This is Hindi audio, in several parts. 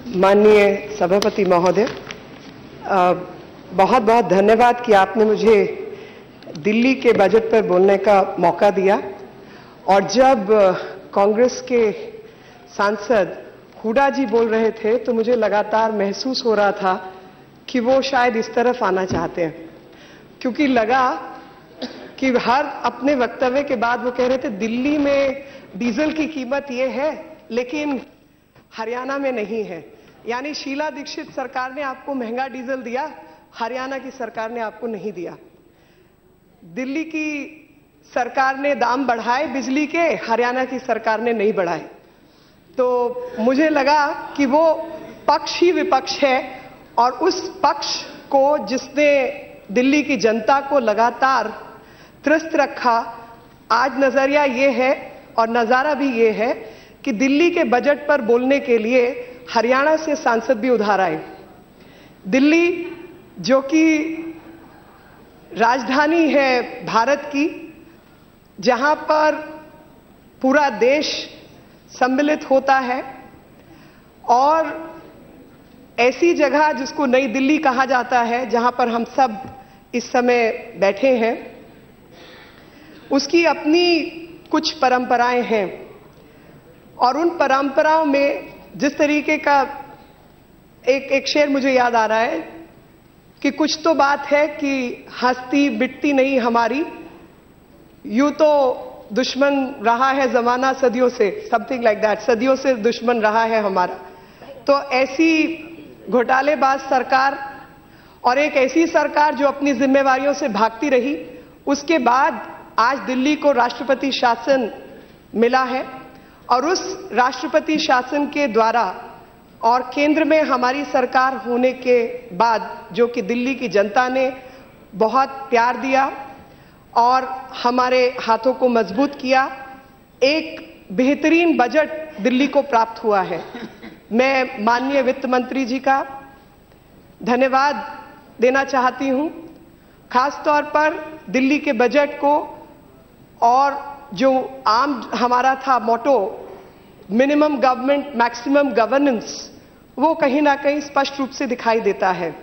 माननीय सभापति महोदय, बहुत बहुत धन्यवाद कि आपने मुझे दिल्ली के बजट पर बोलने का मौका दिया। और जब कांग्रेस के सांसद हुड्डा जी बोल रहे थे तो मुझे लगातार महसूस हो रहा था कि वो शायद इस तरफ आना चाहते हैं, क्योंकि लगा कि हर अपने वक्तव्य के बाद वो कह रहे थे दिल्ली में डीजल की कीमत ये है लेकिन हरियाणा में नहीं है। यानी शीला दीक्षित सरकार ने आपको महंगा डीजल दिया, हरियाणा की सरकार ने आपको नहीं दिया। दिल्ली की सरकार ने दाम बढ़ाए बिजली के, हरियाणा की सरकार ने नहीं बढ़ाए। तो मुझे लगा कि वो पक्ष ही विपक्ष है और उस पक्ष को जिसने दिल्ली की जनता को लगातार त्रस्त रखा, आज नजरिया ये है और नजारा भी ये है कि दिल्ली के बजट पर बोलने के लिए हरियाणा से सांसद भी उधार आए। दिल्ली जो कि राजधानी है भारत की, जहां पर पूरा देश सम्मिलित होता है, और ऐसी जगह जिसको नई दिल्ली कहा जाता है, जहां पर हम सब इस समय बैठे हैं, उसकी अपनी कुछ परंपराएं हैं। और उन परंपराओं में जिस तरीके का एक शेर मुझे याद आ रहा है कि कुछ तो बात है कि हस्ती मिटती नहीं हमारी, यूं तो दुश्मन रहा है जमाना सदियों से, समथिंग लाइक दैट, सदियों से दुश्मन रहा है हमारा। तो ऐसी घोटालेबाज सरकार और एक ऐसी सरकार जो अपनी जिम्मेवारियों से भागती रही, उसके बाद आज दिल्ली को राष्ट्रपति शासन मिला है। और उस राष्ट्रपति शासन के द्वारा और केंद्र में हमारी सरकार होने के बाद जो कि दिल्ली की जनता ने बहुत प्यार दिया और हमारे हाथों को मजबूत किया, एक बेहतरीन बजट दिल्ली को प्राप्त हुआ है। मैं माननीय वित्त मंत्री जी का धन्यवाद देना चाहती हूं, खास तौर पर दिल्ली के बजट को, और जो आम हमारा था मोटो मिनिमम गवर्नमेंट मैक्सिमम गवर्नेंस, वो कहीं ना कहीं स्पष्ट रूप से दिखाई देता है।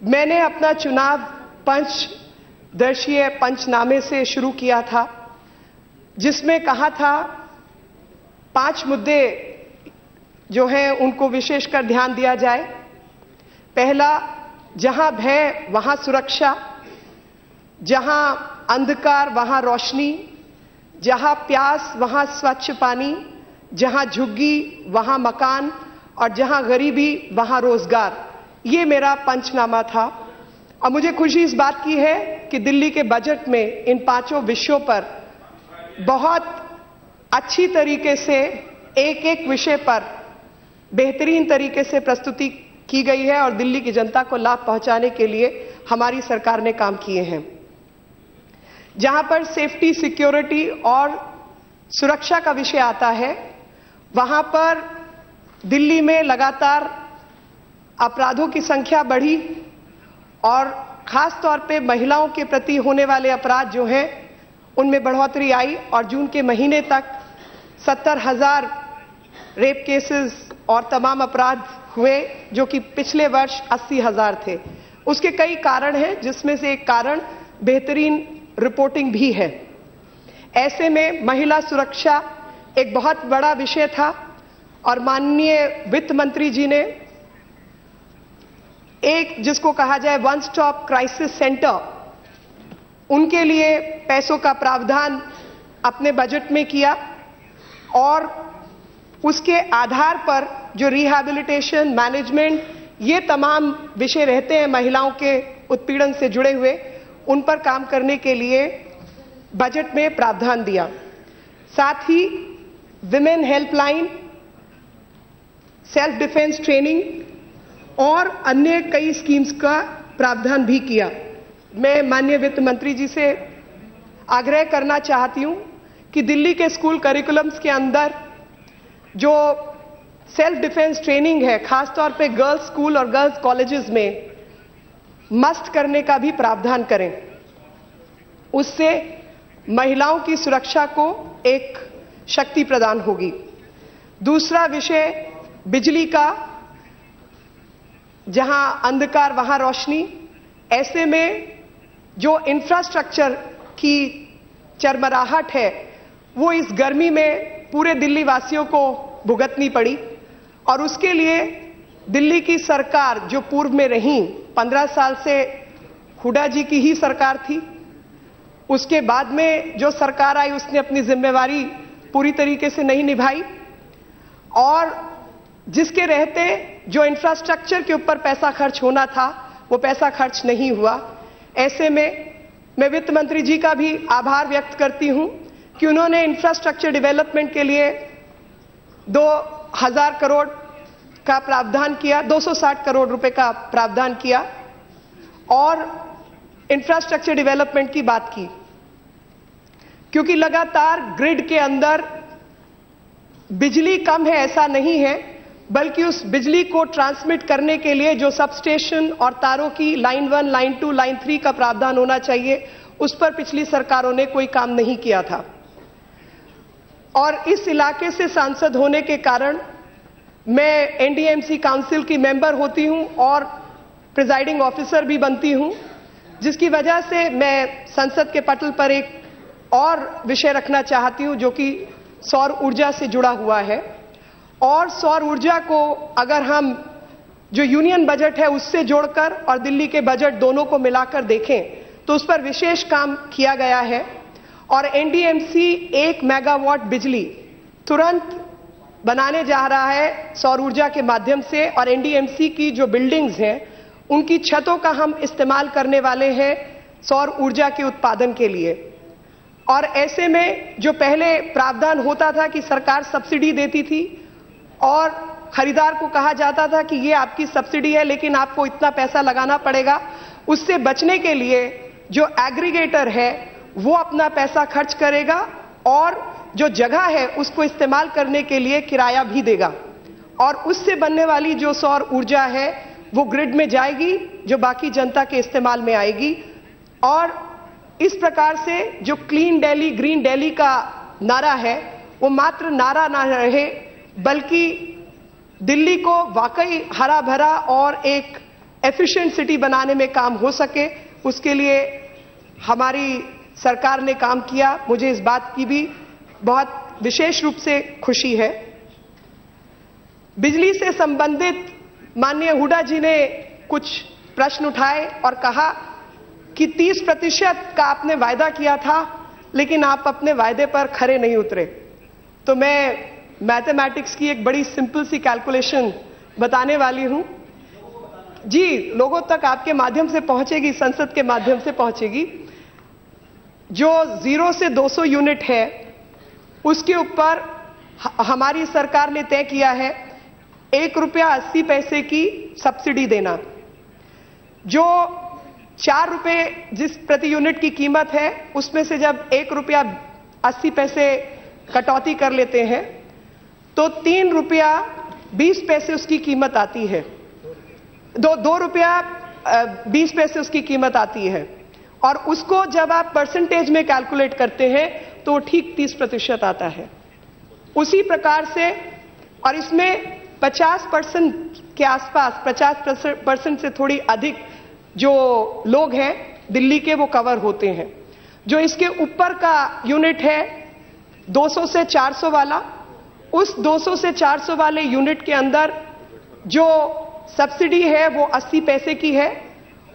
मैंने अपना चुनाव पंचदर्शीय पंचनामे से शुरू किया था, जिसमें कहा था 5 मुद्दे जो हैं उनको विशेषकर ध्यान दिया जाए। पहला, जहां भय वहां सुरक्षा, जहां अंधकार वहां रोशनी, जहां प्यास वहां स्वच्छ पानी, जहां झुग्गी वहां मकान और जहां गरीबी वहां रोजगार। ये मेरा पंचनामा था। और मुझे खुशी इस बात की है कि दिल्ली के बजट में इन 5 विषयों पर बहुत अच्छी तरीके से एक एक विषय पर बेहतरीन तरीके से प्रस्तुति की गई है और दिल्ली की जनता को लाभ पहुंचाने के लिए हमारी सरकार ने काम किए हैं। जहां पर सेफ्टी, सिक्योरिटी और सुरक्षा का विषय आता है, वहां पर दिल्ली में लगातार अपराधों की संख्या बढ़ी और खास तौर पे महिलाओं के प्रति होने वाले अपराध जो हैं उनमें बढ़ोतरी आई और जून के महीने तक 70,000 रेप केसेस और तमाम अपराध हुए, जो कि पिछले वर्ष 80,000 थे। उसके कई कारण हैं, जिसमें से एक कारण बेहतरीन रिपोर्टिंग भी है। ऐसे में महिला सुरक्षा एक बहुत बड़ा विषय था और माननीय वित्त मंत्री जी ने एक जिसको कहा जाए वन स्टॉप क्राइसिस सेंटर, उनके लिए पैसों का प्रावधान अपने बजट में किया और उसके आधार पर जो रिहैबिलिटेशन, मैनेजमेंट, ये तमाम विषय रहते हैं महिलाओं के उत्पीड़न से जुड़े हुए, उन पर काम करने के लिए बजट में प्रावधान दिया। साथ ही women helpline, self defence training और अन्य कई स्कीम्स का प्रावधान भी किया। मैं माननीय वित्त मंत्री जी से आग्रह करना चाहती हूं कि दिल्ली के स्कूल करिकुलम्स के अंदर जो सेल्फ डिफेंस ट्रेनिंग है, खासतौर पे गर्ल्स स्कूल और गर्ल्स कॉलेजेस में मस्ट करने का भी प्रावधान करें। उससे महिलाओं की सुरक्षा को एक शक्ति प्रदान होगी। दूसरा विषय बिजली का जहां अंधकार वहां रोशनी। ऐसे में जो इंफ्रास्ट्रक्चर की चरमराहट है वो इस गर्मी में पूरे दिल्ली वासियों को भुगतनी पड़ी, और उसके लिए दिल्ली की सरकार जो पूर्व में रही 15 साल से हुड्डा जी की ही सरकार थी, उसके बाद में जो सरकार आई उसने अपनी जिम्मेवारी पूरी तरीके से नहीं निभाई, और जिसके रहते जो इंफ्रास्ट्रक्चर के ऊपर पैसा खर्च होना था वो पैसा खर्च नहीं हुआ। ऐसे में मैं वित्त मंत्री जी का भी आभार व्यक्त करती हूं कि उन्होंने इंफ्रास्ट्रक्चर डेवलपमेंट के लिए 2000 करोड़ का प्रावधान किया, 260 करोड़ रुपए का प्रावधान किया और इंफ्रास्ट्रक्चर डेवलपमेंट की बात की, क्योंकि लगातार ग्रिड के अंदर बिजली कम है ऐसा नहीं है, बल्कि उस बिजली को ट्रांसमिट करने के लिए जो सबस्टेशन और तारों की लाइन 1, लाइन 2, लाइन 3 का प्रावधान होना चाहिए, उस पर पिछली सरकारों ने कोई काम नहीं किया था। और इस इलाके से सांसद होने के कारण मैं एनडीएमसी काउंसिल की मेंबर होती हूं और प्रिजाइडिंग ऑफिसर भी बनती हूं, जिसकी वजह से मैं संसद के पटल पर एक और विषय रखना चाहती हूं जो कि सौर ऊर्जा से जुड़ा हुआ है। और सौर ऊर्जा को अगर हम जो यूनियन बजट है उससे जोड़कर और दिल्ली के बजट दोनों को मिलाकर देखें तो उस पर विशेष काम किया गया है, और एनडीएमसी 1 मेगावाट बिजली तुरंत बनाने जा रहा है सौर ऊर्जा के माध्यम से, और एनडीएमसी की जो बिल्डिंग्स हैं उनकी छतों का हम इस्तेमाल करने वाले हैं सौर ऊर्जा के उत्पादन के लिए। और ऐसे में जो पहले प्रावधान होता था कि सरकार सब्सिडी देती थी और खरीदार को कहा जाता था कि ये आपकी सब्सिडी है लेकिन आपको इतना पैसा लगाना पड़ेगा, उससे बचने के लिए जो एग्रीगेटर है वो अपना पैसा खर्च करेगा और जो जगह है उसको इस्तेमाल करने के लिए किराया भी देगा, और उससे बनने वाली जो सौर ऊर्जा है वो ग्रिड में जाएगी जो बाकी जनता के इस्तेमाल में आएगी। और इस प्रकार से जो क्लीन दिल्ली, ग्रीन दिल्ली का नारा है वो मात्र नारा ना रहे, बल्कि दिल्ली को वाकई हरा भरा और एक एफिशिएंट सिटी बनाने में काम हो सके, उसके लिए हमारी सरकार ने काम किया। मुझे इस बात की भी बहुत विशेष रूप से खुशी है। बिजली से संबंधित माननीय हुड्डा जी ने कुछ प्रश्न उठाए और कहा कि 30% का आपने वायदा किया था लेकिन आप अपने वायदे पर खरे नहीं उतरे। तो मैं मैथमेटिक्स की एक बड़ी सिंपल सी कैलकुलेशन बताने वाली हूं जी, लोगों तक आपके माध्यम से पहुंचेगी, संसद के माध्यम से पहुंचेगी। जो 0 से 200 यूनिट है उसके ऊपर हमारी सरकार ने तय किया है 1 रुपया 80 पैसे की सब्सिडी देना। जो 4 रुपए जिस प्रति यूनिट की कीमत है उसमें से जब 1 रुपया 80 पैसे कटौती कर लेते हैं तो 3 रुपया 20 पैसे उसकी कीमत आती है, 2 रुपया 20 पैसे उसकी कीमत आती है, और उसको जब आप परसेंटेज में कैलकुलेट करते हैं तो ठीक 30% आता है। उसी प्रकार से, और इसमें 50% के आसपास, 50% से थोड़ी अधिक जो लोग हैं दिल्ली के वो कवर होते हैं। जो इसके ऊपर का यूनिट है 200 से 400 वाला, उस 200 से 400 वाले यूनिट के अंदर जो सब्सिडी है वो 80 पैसे की है,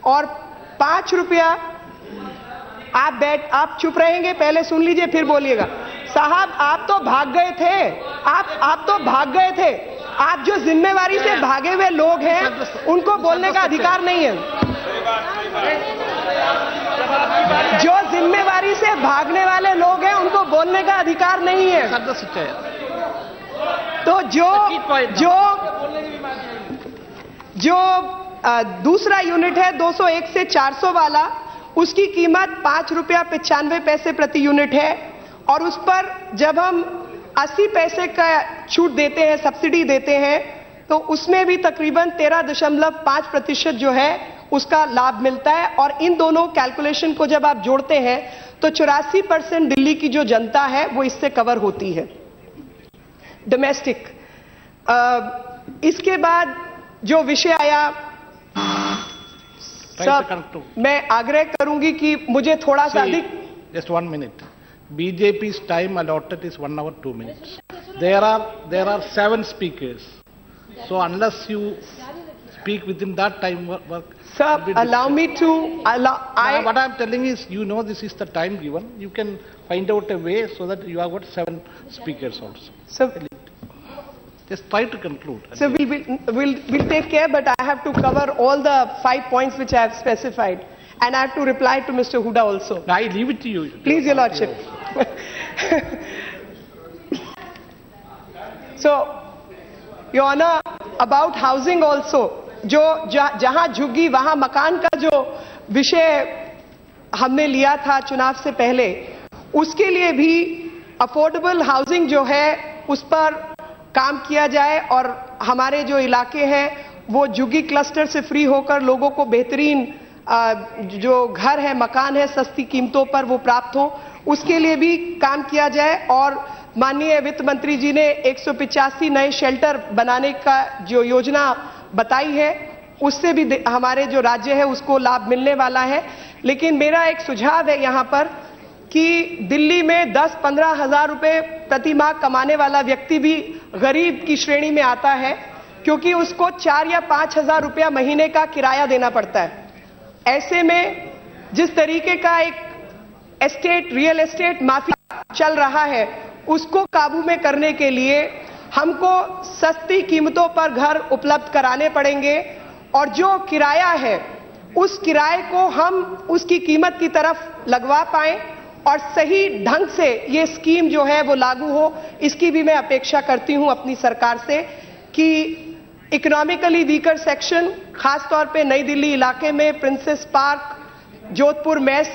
और 5 रुपया आप चुप रहेंगे, पहले सुन लीजिए फिर बोलिएगा। साहब आप तो भाग गए थे, आप तो भाग गए थे। आप जो जिम्मेवारी से भागे हुए लोग हैं उनको बोलने का अधिकार नहीं है। जो जिम्मेवारी से भागने वाले लोग हैं उनको बोलने का अधिकार नहीं है। तो जो दूसरा यूनिट है 201 से 400 वाला, उसकी कीमत 5 रुपया 95 पैसे प्रति यूनिट है, और उस पर जब हम 80 पैसे का छूट देते हैं, सब्सिडी देते हैं, तो उसमें भी तकरीबन 13.5% जो है उसका लाभ मिलता है। और इन दोनों कैलकुलेशन को जब आप जोड़ते हैं तो 84% दिल्ली की जो जनता है वो इससे कवर होती है, डोमेस्टिक। इसके बाद जो विषय आया सर, मैं आग्रह करूंगी कि मुझे थोड़ा सा अधिक। Just 1 minute. BJP's time allotted is 1 hour 2 minutes. There are 7 speakers. So unless you speak within that time work. Sir, allow me to What I'm telling is, you know, this is the time given. You can find out a way so that you have got 7 speakers also. Sir, just try to conclude. So we'll take care, but I have to cover all the 5 points which I have specified, and I have to reply to Mr. Hooda also. I leave it to you. Please, Your Lordship. So, Your Honor, about housing also, जो जहां झुग्गी वहां मकान का जो विषय हमने लिया था चुनाव से पहले, उसके लिए भी अफोर्डेबल हाउसिंग जो है उस पर काम किया जाए और हमारे जो इलाके हैं वो झुग्गी क्लस्टर से फ्री होकर लोगों को बेहतरीन जो घर है, मकान है, सस्ती कीमतों पर वो प्राप्त हो, उसके लिए भी काम किया जाए। और माननीय वित्त मंत्री जी ने 185 नए शेल्टर बनाने का जो योजना बताई है, उससे भी हमारे जो राज्य है उसको लाभ मिलने वाला है। लेकिन मेरा एक सुझाव है यहाँ पर कि दिल्ली में 10-15 हजार रुपए प्रति माह कमाने वाला व्यक्ति भी गरीब की श्रेणी में आता है, क्योंकि उसको 4 या 5 हजार रुपया महीने का किराया देना पड़ता है। ऐसे में जिस तरीके का एक रियल एस्टेट माफिया चल रहा है, उसको काबू में करने के लिए हमको सस्ती कीमतों पर घर उपलब्ध कराने पड़ेंगे और जो किराया है उस किराए को हम उसकी कीमत की तरफ लगवा पाएं और सही ढंग से ये स्कीम जो है वो लागू हो। इसकी भी मैं अपेक्षा करती हूं अपनी सरकार से कि इकोनॉमिकली वीकर सेक्शन, खासतौर पे नई दिल्ली इलाके में प्रिंसेस पार्क, जोधपुर मेस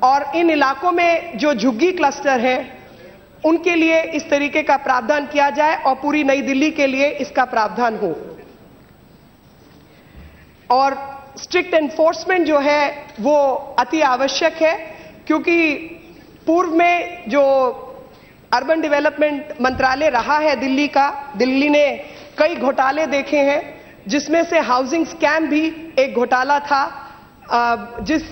और इन इलाकों में जो झुग्गी क्लस्टर है, उनके लिए इस तरीके का प्रावधान किया जाए और पूरी नई दिल्ली के लिए इसका प्रावधान हो। और स्ट्रिक्ट एनफोर्समेंट जो है वो अति आवश्यक है, क्योंकि पूर्व में जो अर्बन डेवलपमेंट मंत्रालय रहा है दिल्ली का, दिल्ली ने कई घोटाले देखे हैं, जिसमें से हाउसिंग स्कैम भी एक घोटाला था। जिस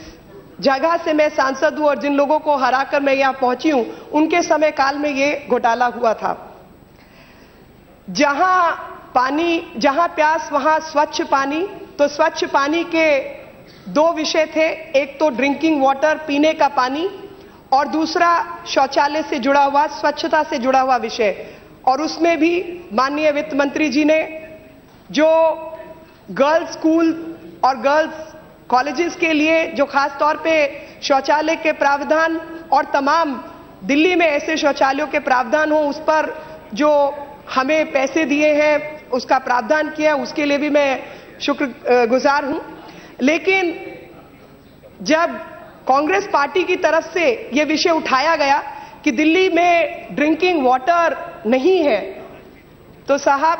जगह से मैं सांसद हूं और जिन लोगों को हराकर मैं यहां पहुंची हूं, उनके समय काल में ये घोटाला हुआ था। जहां प्यास वहां स्वच्छ पानी, तो स्वच्छ पानी के 2 विषय थे, एक तो ड्रिंकिंग वाटर, पीने का पानी, और दूसरा शौचालय से जुड़ा हुआ, स्वच्छता से जुड़ा हुआ विषय। और उसमें भी माननीय वित्त मंत्री जी ने जो गर्ल्स स्कूल और गर्ल्स कॉलेजेस के लिए जो खास तौर पे शौचालय के प्रावधान और तमाम दिल्ली में ऐसे शौचालयों के प्रावधान हो, उस पर जो हमें पैसे दिए हैं, उसका प्रावधान किया, उसके लिए भी मैं शुक्रगुजार हूं। लेकिन जब कांग्रेस पार्टी की तरफ से यह विषय उठाया गया कि दिल्ली में ड्रिंकिंग वाटर नहीं है, तो साहब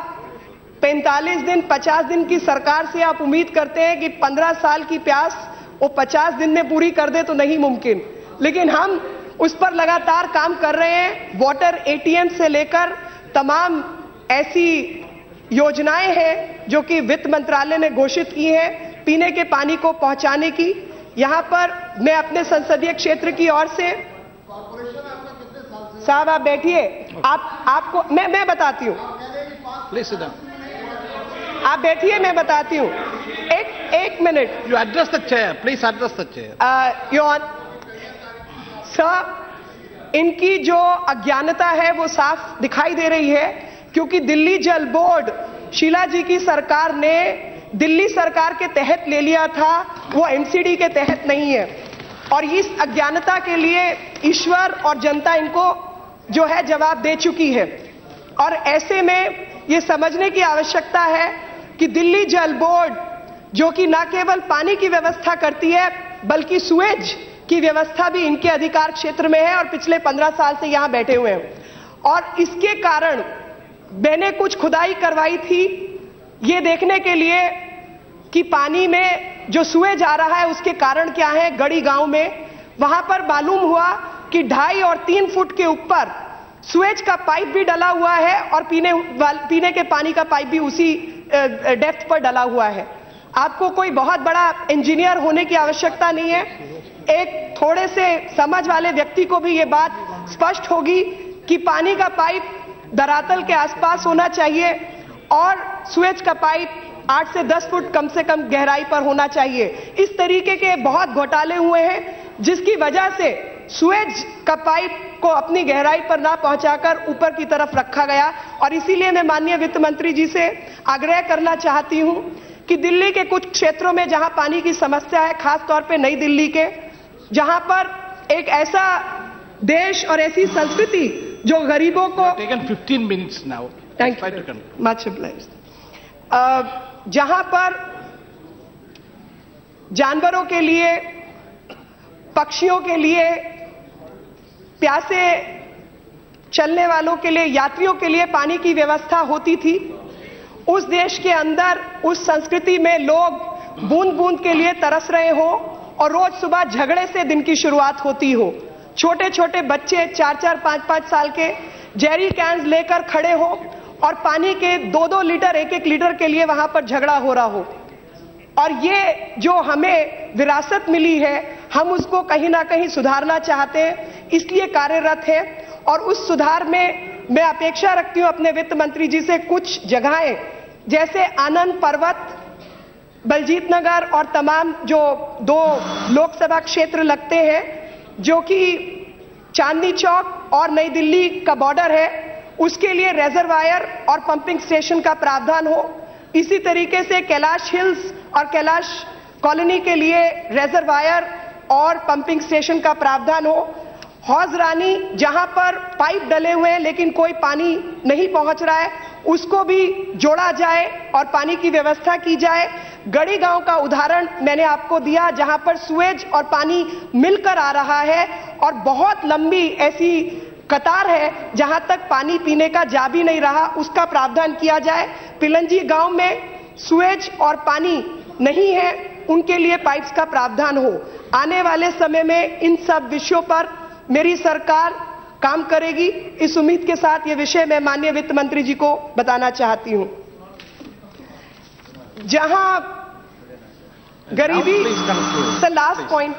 45 दिन 50 दिन की सरकार से आप उम्मीद करते हैं कि 15 साल की प्यास वो 50 दिन में पूरी कर दे, तो नहीं मुमकिन। लेकिन हम उस पर लगातार काम कर रहे हैं। वाटर एटीएम से लेकर तमाम ऐसी योजनाएं हैं जो कि वित्त मंत्रालय ने घोषित की हैं पीने के पानी को पहुंचाने की। यहां पर मैं अपने संसदीय क्षेत्र की ओर से, साहब आप बैठिए, आपको मैं बताती हूं, आप बैठिए, मैं बताती हूं। एक minute. You address the chair, please address the chair. Your sir, इनकी जो अज्ञानता है वो साफ दिखाई दे रही है, क्योंकि दिल्ली जल बोर्ड शीला जी की सरकार ने दिल्ली सरकार के तहत ले लिया था, वो एमसीडी के तहत नहीं है। और इस अज्ञानता के लिए ईश्वर और जनता इनको जो है जवाब दे चुकी है। और ऐसे में ये समझने की आवश्यकता है कि दिल्ली जल बोर्ड जो कि न केवल पानी की व्यवस्था करती है, बल्कि सुएज की व्यवस्था भी इनके अधिकार क्षेत्र में है और पिछले 15 साल से यहां बैठे हुए हैं। और इसके कारण मैंने कुछ खुदाई करवाई थी ये देखने के लिए कि पानी में जो सुएज आ रहा है उसके कारण क्या है। गढ़ी गांव में वहां पर मालूम हुआ कि 2.5 और 3 फुट के ऊपर सुएज का पाइप भी डला हुआ है और पीने के पानी का पाइप भी उसी डेप्थ पर डला हुआ है। आपको कोई बहुत बड़ा इंजीनियर होने की आवश्यकता नहीं है। एक थोड़े से समझ वाले व्यक्ति को भी ये बात स्पष्ट होगी कि पानी का पाइप धरातल के आसपास होना चाहिए और सुएज का पाइप 8 से 10 फुट कम से कम गहराई पर होना चाहिए। इस तरीके के बहुत घोटाले हुए हैं, जिसकी वजह से सुएज का पाइप को अपनी गहराई पर ना पहुंचाकर ऊपर की तरफ रखा गया। और इसीलिए मैं माननीय वित्त मंत्री जी से आग्रह करना चाहती हूं कि दिल्ली के कुछ क्षेत्रों में जहां पानी की समस्या है, खास तौर पे नई दिल्ली के, जहां पर एक ऐसा देश और ऐसी संस्कृति जो गरीबों को taken 15 minutes now, thank you much obliged, जहां पर जानवरों के लिए, पक्षियों के लिए, प्यासे चलने वालों के लिए, यात्रियों के लिए पानी की व्यवस्था होती थी, उस देश के अंदर, उस संस्कृति में लोग बूंद बूंद के लिए तरस रहे हो और रोज सुबह झगड़े से दिन की शुरुआत होती हो। छोटे छोटे बच्चे 4-4, 5-5 साल के जेरी कैंस लेकर खड़े हो और पानी के 2-2 लीटर, 1-1 लीटर के लिए वहां पर झगड़ा हो रहा हो। और ये जो हमें विरासत मिली है, हम उसको कहीं ना कहीं सुधारना चाहते हैं, इसलिए कार्यरत है। और उस सुधार में मैं अपेक्षा रखती हूं अपने वित्त मंत्री जी से, कुछ जगहें जैसे आनंद पर्वत, बलजीत नगर और तमाम जो 2 लोकसभा क्षेत्र लगते हैं, जो कि चांदनी चौक और नई दिल्ली का बॉर्डर है, उसके लिए रेजरवायर और पंपिंग स्टेशन का प्रावधान हो। इसी तरीके से कैलाश हिल्स और कैलाश कॉलोनी के लिए रेजरवायर और पंपिंग स्टेशन का प्रावधान हो। हौज रानी, जहां पर पाइप डले हुए हैं लेकिन कोई पानी नहीं पहुंच रहा है, उसको भी जोड़ा जाए और पानी की व्यवस्था की जाए। गढ़ी गांव का उदाहरण मैंने आपको दिया, जहां पर सुएज और पानी मिलकर आ रहा है और बहुत लंबी ऐसी कतार है जहां तक पानी पीने का जा भी नहीं रहा, उसका प्रावधान किया जाए। पिलंजी गांव में सुएज और पानी नहीं है, उनके लिए पाइप्स का प्रावधान हो। आने वाले समय में इन सब विषयों पर मेरी सरकार काम करेगी, इस उम्मीद के साथ ये विषय मैं माननीय वित्त मंत्री जी को बताना चाहती हूं। जहां गरीबी, लास्ट पॉइंट,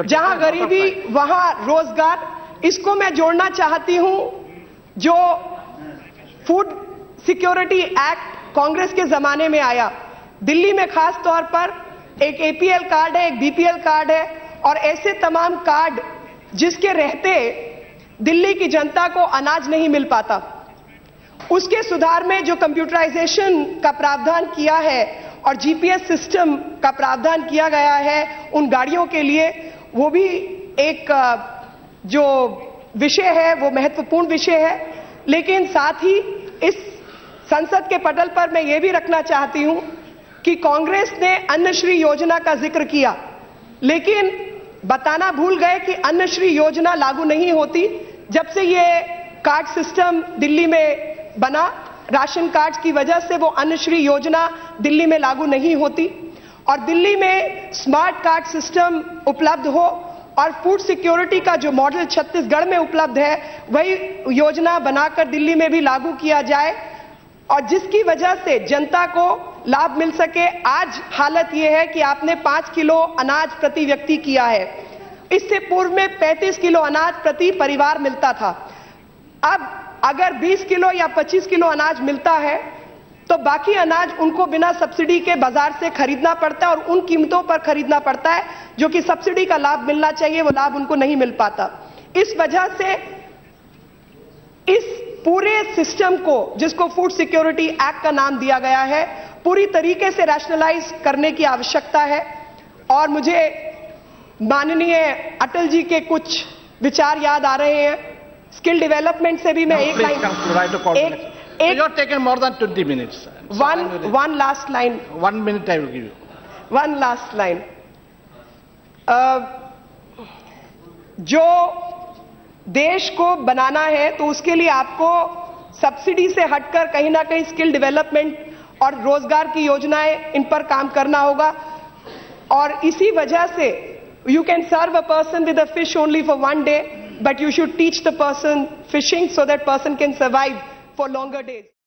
जहां गरीबी वहां रोजगार, इसको मैं जोड़ना चाहती हूं। जो फूड सिक्योरिटी एक्ट कांग्रेस के जमाने में आया, दिल्ली में खास तौर पर एक एपीएल कार्ड है, एक बीपीएल कार्ड है और ऐसे तमाम कार्ड जिसके रहते दिल्ली की जनता को अनाज नहीं मिल पाता। उसके सुधार में जो कंप्यूटराइजेशन का प्रावधान किया है और जीपीएस सिस्टम का प्रावधान किया गया है उन गाड़ियों के लिए, वो भी एक जो विषय है वो महत्वपूर्ण विषय है। लेकिन साथ ही इस संसद के पटल पर मैं ये भी रखना चाहती हूं कि कांग्रेस ने अन्नश्री योजना का जिक्र किया, लेकिन बताना भूल गए कि अन्नश्री योजना लागू नहीं होती। जब से ये कार्ड सिस्टम दिल्ली में बना, राशन कार्ड की वजह से वो अन्नश्री योजना दिल्ली में लागू नहीं होती। और दिल्ली में स्मार्ट कार्ड सिस्टम उपलब्ध हो और फूड सिक्योरिटी का जो मॉडल छत्तीसगढ़ में उपलब्ध है, वही योजना बनाकर दिल्ली में भी लागू किया जाए और जिसकी वजह से जनता को लाभ मिल सके। आज हालत यह है कि आपने 5 किलो अनाज प्रति व्यक्ति किया है, इससे पूर्व में 35 किलो अनाज प्रति परिवार मिलता था। अब अगर 20 किलो या 25 किलो अनाज मिलता है तो बाकी अनाज उनको बिना सब्सिडी के बाजार से खरीदना पड़ता है और उन कीमतों पर खरीदना पड़ता है जो कि सब्सिडी का लाभ मिलना चाहिए, वो लाभ उनको नहीं मिल पाता। इस वजह से इस पूरे सिस्टम को, जिसको फूड सिक्योरिटी एक्ट का नाम दिया गया है, पूरी तरीके से रैशनलाइज करने की आवश्यकता है। और मुझे माननीय अटल जी के कुछ विचार याद आ रहे हैं। स्किल डेवलपमेंट से भी मैं एक line, You are taking more than 20 minutes. One last line. 1 minute I will give you. One last line. जो देश को बनाना है तो उसके लिए आपको सब्सिडी से हटकर कहीं ना कहीं स्किल डेवलपमेंट और रोजगार की योजनाएं, इन पर काम करना होगा। और इसी वजह से you can serve a person with a fish only for 1 day, but you should teach the person fishing so that person can survive for longer days.